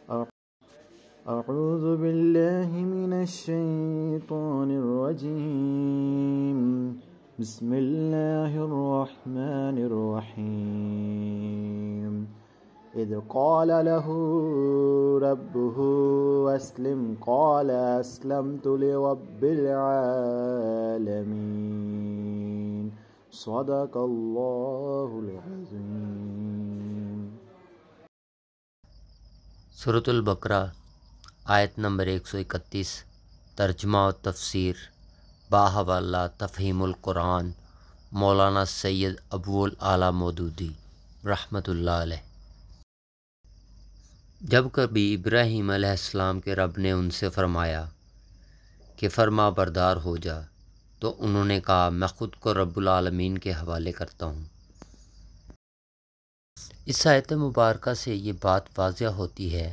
أعوذ بالله من الشيطان الرجيم بسم الله الرحمن الرحيم إذ قال له ربه أسلم قال أسلمت لرب العالمين صدق الله العظيم۔ سورۃ البقرہ آیت نمبر 131، ترجمہ و تفسیر باحوالہ تفہیم القرآن مولانا سید ابو الاعلیٰ مودودی رحمۃ اللہ علیہ۔ جب کبھی ابراہیم علیہ السلام کے رب نے ان سے فرمایا کہ فرما بردار ہو جا، تو انہوں نے کہا میں خود کو رب العالمین کے حوالے کرتا ہوں۔ اس آیت مبارکہ سے یہ بات واضح ہوتی ہے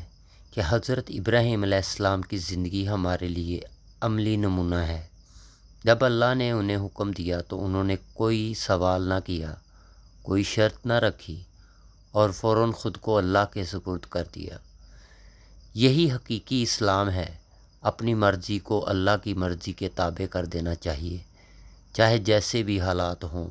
کہ حضرت ابراہیم علیہ السلام کی زندگی ہمارے لیے عملی نمونہ ہے۔ جب اللہ نے انہیں حکم دیا تو انہوں نے کوئی سوال نہ کیا، کوئی شرط نہ رکھی اور فوراً خود کو اللہ کے سپرد کر دیا۔ یہی حقیقی اسلام ہے۔ اپنی مرضی کو اللہ کی مرضی کے تابع کر دینا چاہیے، چاہے جیسے بھی حالات ہوں۔